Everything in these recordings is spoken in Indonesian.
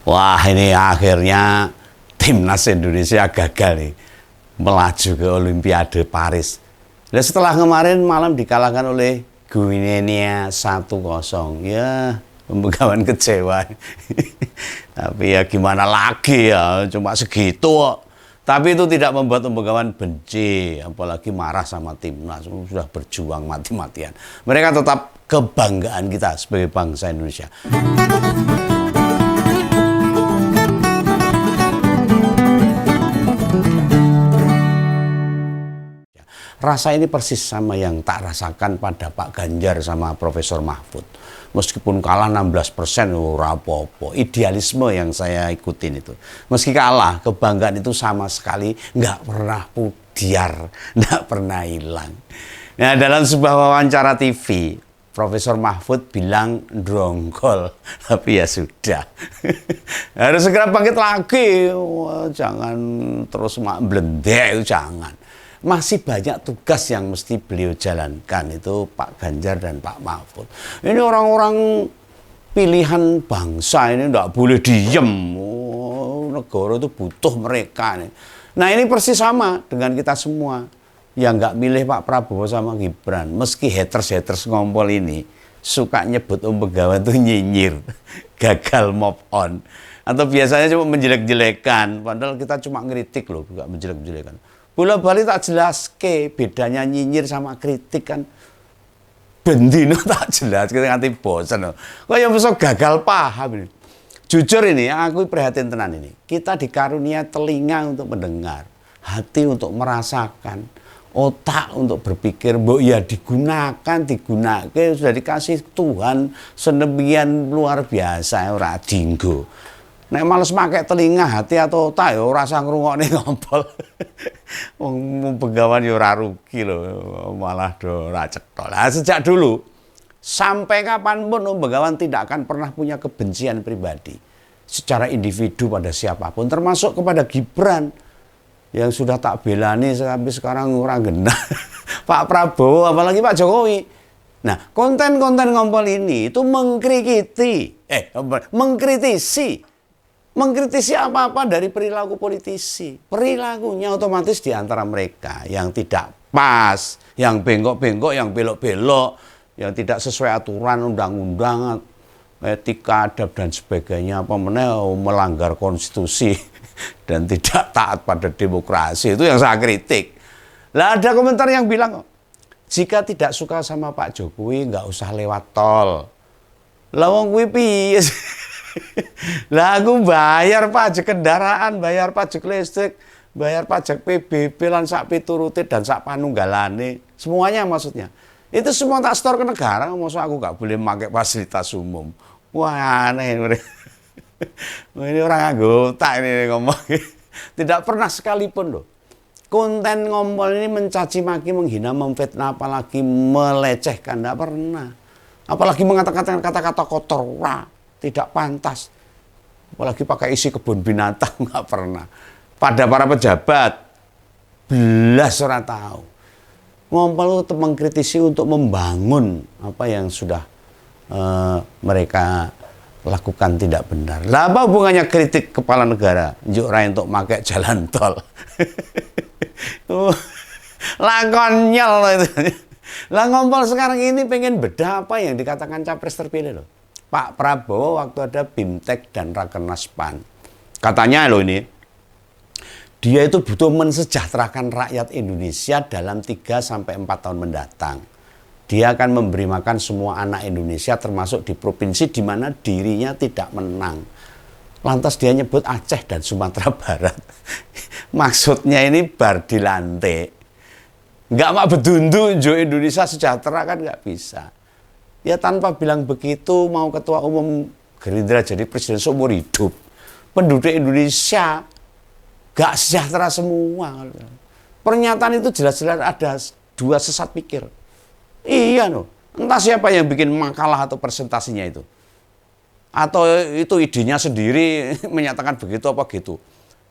Wah, ini akhirnya timnas Indonesia gagal nih melaju ke Olimpiade Paris. Dan setelah kemarin malam dikalahkan oleh Guinea 1-0. Ya, pembegawan kecewa. Tapi ya gimana lagi ya, cuma segitu. Tapi itu tidak membuat pembegawan benci, apalagi marah sama timnas. Sudah berjuang mati-matian. Mereka tetap kebanggaan kita sebagai bangsa Indonesia. Rasa ini persis sama yang tak rasakan pada Pak Ganjar sama Profesor Mahfud. Meskipun kalah 16%, ora apa-apa. Idealisme yang saya ikutin itu. Meski kalah, kebanggaan itu sama sekali nggak pernah pudar, nggak pernah hilang. Nah, dalam sebuah wawancara TV, Profesor Mahfud bilang drongkol, tapi ya sudah. Harus segera bangkit lagi. Wah, jangan terus blendek, jangan. Masih banyak tugas yang mesti beliau jalankan, itu Pak Ganjar dan Pak Mahfud. Ini orang-orang pilihan bangsa, ini tidak boleh diem. Oh, negara itu butuh mereka. Nah, ini persis sama dengan kita semua yang nggak milih Pak Prabowo sama Gibran. Meski haters-haters ngompol ini suka nyebut Begawan tuh nyinyir, gagal move on, atau biasanya cuma menjelek-jelekan. Padahal kita cuma ngeritik loh, nggak menjelek-jelekan. Bola-bali tak jelas ke bedanya nyinyir sama kritik kan. Bendino tak jelas, kita nganti bosan. Kok yang besok gagal paham ini. Jujur ini, aku prihatin tenan ini. Kita dikarunia telinga untuk mendengar, hati untuk merasakan, otak untuk berpikir. Mbok ya digunakan, sudah dikasih Tuhan sedemikian luar biasa, ora dinggo. Nek males pakai telinga, hati atau otak ya ora usah ngrungokne ngompol. Wong Begawan ya ora rugi lho, malah do ora cetha. Lah sejak dulu sampai kapanpun Begawan tidak akan pernah punya kebencian pribadi secara individu pada siapapun, termasuk kepada Gibran yang sudah tak belani sampai sekarang ora genah. Pak Prabowo apalagi Pak Jokowi. Nah, konten-konten ngompol ini itu mengkritisi apa-apa dari perilaku politisi. Perilakunya otomatis di antara mereka yang tidak pas, yang bengkok-bengkok, yang belok-belok, yang tidak sesuai aturan undang-undang, etika, adab dan sebagainya, melanggar konstitusi dan tidak taat pada demokrasi. Itu yang saya kritik. Lah ada komentar yang bilang, jika tidak suka sama Pak Jokowi nggak usah lewat tol. Lah wong kuwi piye? Lah aku bayar pajak kendaraan, bayar pajak listrik, bayar pajak PBB lan sak piturute dan sak panunggalane. Semuanya maksudnya. Itu semua tak store ke negara, maksud aku gak boleh pakai fasilitas umum. Wah, aneh. Ini orang anggota ini ngomong. Tidak pernah sekalipun loh. Konten ngompol ini mencaci maki, menghina, memfitnah, apalagi melecehkan, tidak pernah. Apalagi mengatakan kata-kata kotor, wah, tidak pantas. Apalagi pakai isi kebun binatang, nggak pernah. Pada para pejabat, belas orang tahu. Ngompol untuk mengkritisi, untuk membangun apa yang sudah mereka lakukan tidak benar. Lah apa hubungannya kritik kepala negara? Njuk rai untuk pakai jalan tol. Lakonyol itu. Lah ngompol sekarang ini pengen bedah apa yang dikatakan capres terpilih loh. Pak Prabowo waktu ada BIMTEK dan Rakernas PAN. Katanya loh ini, dia itu butuh mensejahterakan rakyat Indonesia dalam 3-4 tahun mendatang. Dia akan memberi makan semua anak Indonesia termasuk di provinsi di mana dirinya tidak menang. Lantas dia nyebut Aceh dan Sumatera Barat. Maksudnya ini bar di lantai. Nggak mak bedundu Indonesia sejahtera kan nggak bisa. Ya tanpa bilang begitu mau ketua umum Gerindra jadi presiden seumur hidup. Penduduk Indonesia gak sejahtera semua. Pernyataan itu jelas-jelas ada dua sesat pikir. Iya loh. Entah siapa yang bikin makalah atau presentasinya itu. Atau itu idenya sendiri menyatakan begitu apa gitu.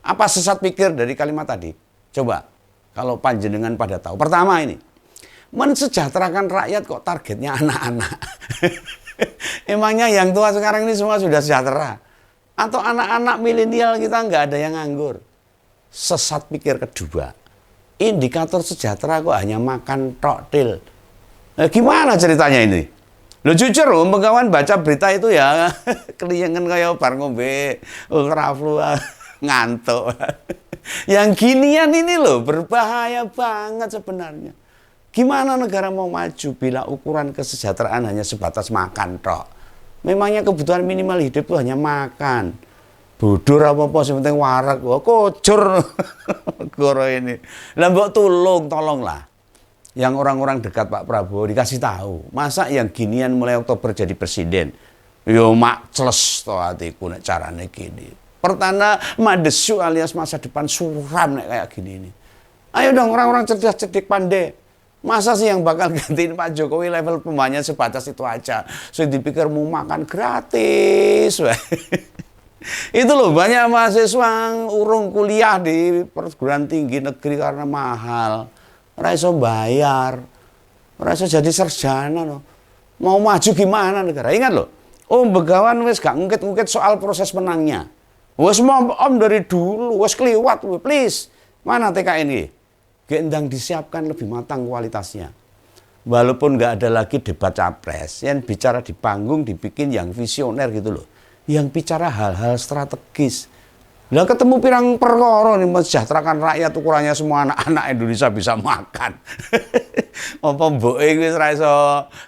Apa sesat pikir dari kalimat tadi? Coba kalau panjenengan pada tahu. Pertama ini. Mensejahterakan rakyat kok targetnya anak-anak. Emangnya yang tua sekarang ini semua sudah sejahtera? Atau anak-anak milenial kita nggak ada yang nganggur. Sesat pikir kedua. Indikator sejahtera kok hanya makan tok til. Gimana ceritanya ini? Lo jujur loh, pengkawan baca berita itu ya keliengan kayak bar ngombe ultraflu ngantuk. Yang ginian ini loh berbahaya banget sebenarnya. Gimana negara mau maju bila ukuran kesejahteraan hanya sebatas makan tok? Memangnya kebutuhan minimal hidup itu hanya makan. Bodoh apa-apa, yang penting warak. Wah, kocor goro ini. Lah mbok tolonglah. Yang orang-orang dekat Pak Prabowo dikasih tahu. Masa yang ginian mulai Oktober jadi presiden? Yo mak celes to hatiku nek carane gini. Pertanda madesu alias masa depan suram nek kayak gini ini. Ayo dong orang-orang cerdas cerdik pandai. Masa sih yang bakal gantiin Pak Jokowi level pembahanya sebatas itu aja. Saya dipikir mau makan gratis. Itu loh banyak mahasiswa urung kuliah di perguruan tinggi negeri karena mahal. Ora iso bayar. Ora iso jadi sarjana loh. Mau maju gimana negara? Ingat loh. Begawan wis gak ngungkit-ngungkit soal proses menangnya. Wis om dari dulu wis kliwat please. Mana TKN? Gendang disiapkan lebih matang kualitasnya. Walaupun nggak ada lagi debat capres, yang bicara di panggung dibikin yang visioner gitu loh. Yang bicara hal-hal strategis. Lah ketemu pirang perkara nih mensejahterakan rakyat ukurannya semua anak-anak Indonesia bisa makan. Apa mboke wis ra iso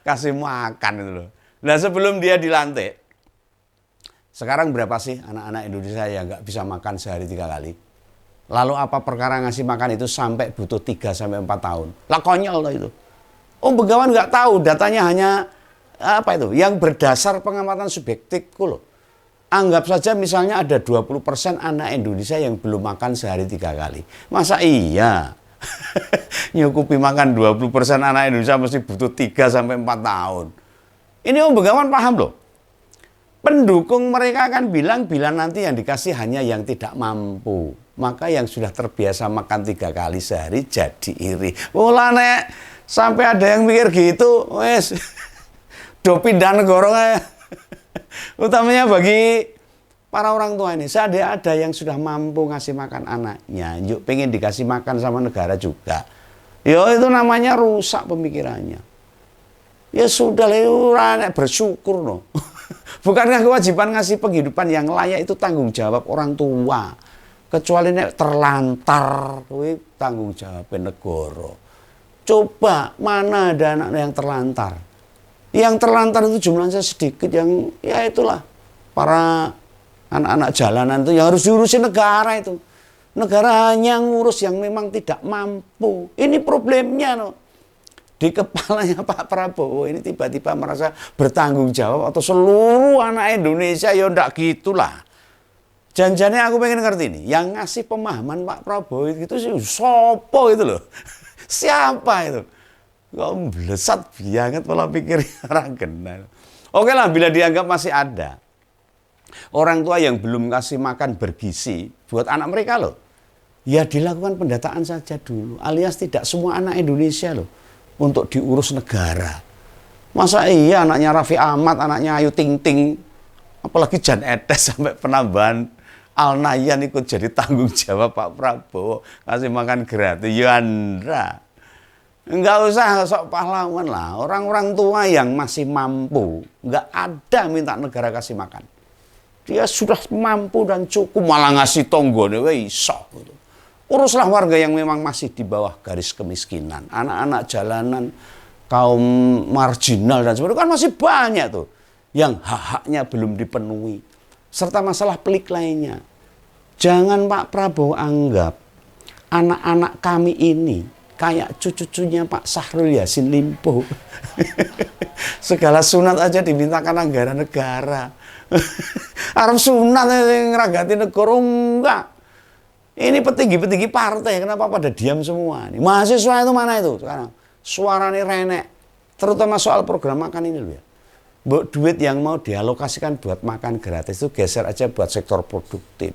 kasih makan itu loh. Lah sebelum dia dilantik, sekarang berapa sih anak-anak Indonesia yang nggak bisa makan sehari 3 kali? Lalu apa perkara ngasih makan itu sampai butuh 3-4 tahun? Lah konyol loh itu. Begawan nggak tahu, datanya hanya apa itu? Yang berdasar pengamatan subjektifku loh. Anggap saja misalnya ada 20% anak Indonesia yang belum makan sehari 3 kali. Masa iya? Nyukupi makan 20% anak Indonesia mesti butuh 3-4 tahun. Ini Begawan paham loh. Pendukung mereka akan bilang bila nanti yang dikasih hanya yang tidak mampu. Maka yang sudah terbiasa makan 3 kali sehari jadi iri. Wala nek sampai ada yang mikir gitu, wes do pindah negara. Utamanya bagi para orang tua ini, seandainya ada yang sudah mampu ngasih makan anaknya, yuk pengen dikasih makan sama negara juga. Yo itu namanya rusak pemikirannya. Ya sudah nek bersyukur no. Bukankah kewajiban ngasih penghidupan yang layak itu tanggung jawab orang tua? Kecuali nek terlantar, kuwi tanggung jawab negara. Coba mana ada anak yang terlantar? Yang terlantar itu jumlahnya sedikit, yang ya itulah para anak-anak jalanan itu yang harus diurusin negara itu. Negara hanya ngurus yang memang tidak mampu. Ini problemnya loh. Di kepalanya Pak Prabowo ini tiba-tiba merasa bertanggung jawab atau seluruh anak Indonesia, ya ndak gitulah. Janjiannya aku pengen ngerti nih, yang ngasih pemahaman Pak Prabowo itu sih sopo itu loh. Siapa itu? Kok blesat banget pola pikir orang kenal. Oke lah, bila dianggap masih ada orang tua yang belum kasih makan bergizi buat anak mereka loh, ya dilakukan pendataan saja dulu, alias tidak semua anak Indonesia loh untuk diurus negara. Masa iya anaknya Raffi Ahmad, anaknya Ayu Ting Ting, apalagi Jan Etes sampai penambahan Al-Nayyan ikut jadi tanggung jawab Pak Prabowo kasih makan gratis. Ya Andra, enggak usah sok pahlawan lah. Orang-orang tua yang masih mampu, enggak ada minta negara kasih makan. Dia sudah mampu dan cukup, malah ngasih tonggone we iso gitu. Uruslah warga yang memang masih di bawah garis kemiskinan, anak-anak jalanan, kaum marginal dan sebagainya, kan masih banyak tuh yang hak-haknya belum dipenuhi, serta masalah pelik lainnya. Jangan Pak Prabowo anggap anak-anak kami ini kayak cucu-cucunya Pak Syahrul Yassin Limpo. Segala sunat aja dimintakan anggaran negara. Arab sunat yang ngeragati negara, enggak. Ini petinggi-petinggi partai, kenapa pada diam semua? Nih, mahasiswa itu mana itu sekarang? Suaranya renek, terutama soal program makan ini loh ya. Duit yang mau dialokasikan buat makan gratis itu geser aja buat sektor produktif.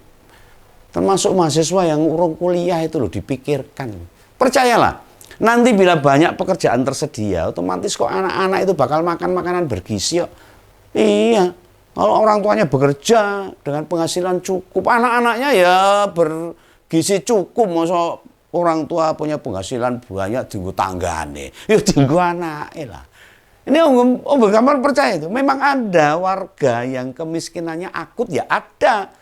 Termasuk mahasiswa yang urung kuliah itu loh dipikirkan. Percayalah, nanti bila banyak pekerjaan tersedia, otomatis kok anak-anak itu bakal makan makanan bergizi kok. Iya, Kalau orang tuanya bekerja dengan penghasilan cukup, anak-anaknya ya bergizi cukup, masa orang tua punya penghasilan banyak tinggu tanggane, ya tinggu anaknya lah. Ini Om Gambar percaya itu, memang ada warga yang kemiskinannya akut ya ada,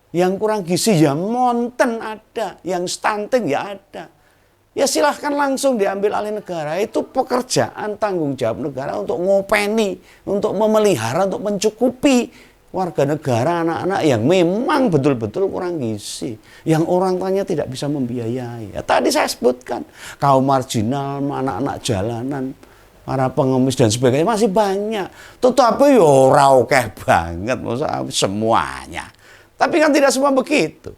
yang kurang gizi ya monten ada, yang stunting ya ada. Ya silahkan langsung diambil alih negara. Itu pekerjaan tanggung jawab negara untuk ngopeni, untuk memelihara, untuk mencukupi warga negara, anak-anak yang memang betul-betul kurang gizi, yang orang tuanya tidak bisa membiayai. Ya, tadi saya sebutkan, kaum marginal, anak-anak jalanan, para pengemis dan sebagainya masih banyak. Tetapi ya ora akeh banget, maksudnya semuanya. Tapi kan tidak semua begitu.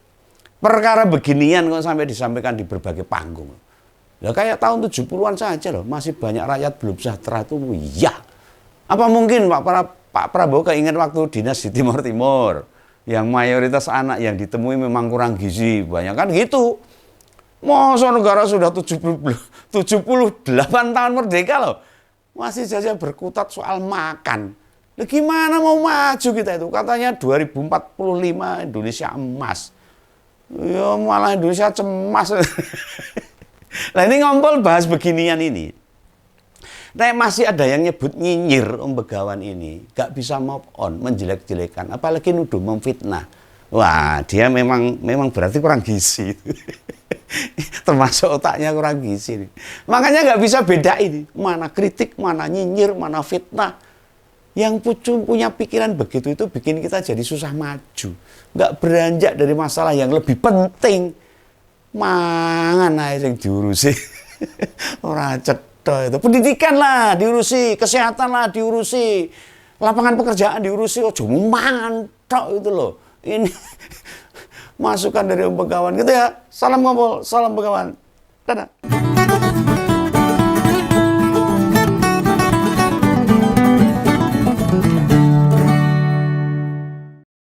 Perkara beginian kok sampai disampaikan di berbagai panggung. Ya kayak tahun 70-an saja loh, masih banyak rakyat belum sejahtera itu. Ya. Apa mungkin Pak Prabowo keinget waktu dinas di Timur Timur, yang mayoritas anak yang ditemui memang kurang gizi, banyak kan gitu. Masa negara sudah 78 tahun merdeka loh, masih saja berkutat soal makan. Nah, gimana mau maju kita itu? Katanya 2045 Indonesia emas. Ya malah Indonesia cemas. Nah ini ngompol bahas beginian ini. Nah masih ada yang nyebut nyinyir Om Begawan ini. Gak bisa move on, menjelek-jelekan. Apalagi nuduh memfitnah. Wah dia memang berarti kurang gizi. Termasuk otaknya kurang gizi. Makanya gak bisa bedain. Mana kritik, mana nyinyir, mana fitnah. Yang punya pikiran begitu itu bikin kita jadi susah maju. Gak beranjak dari masalah yang lebih penting. Mangan aja yang diurusi. Orang cetok itu. Pendidikan lah diurusi, kesehatan lah diurusi, lapangan pekerjaan diurusi. Oh cuma mangan tok itu loh. Ini masukan dari Om Begawan gitu ya. Salam ngobrol, salam Begawan. Dadah.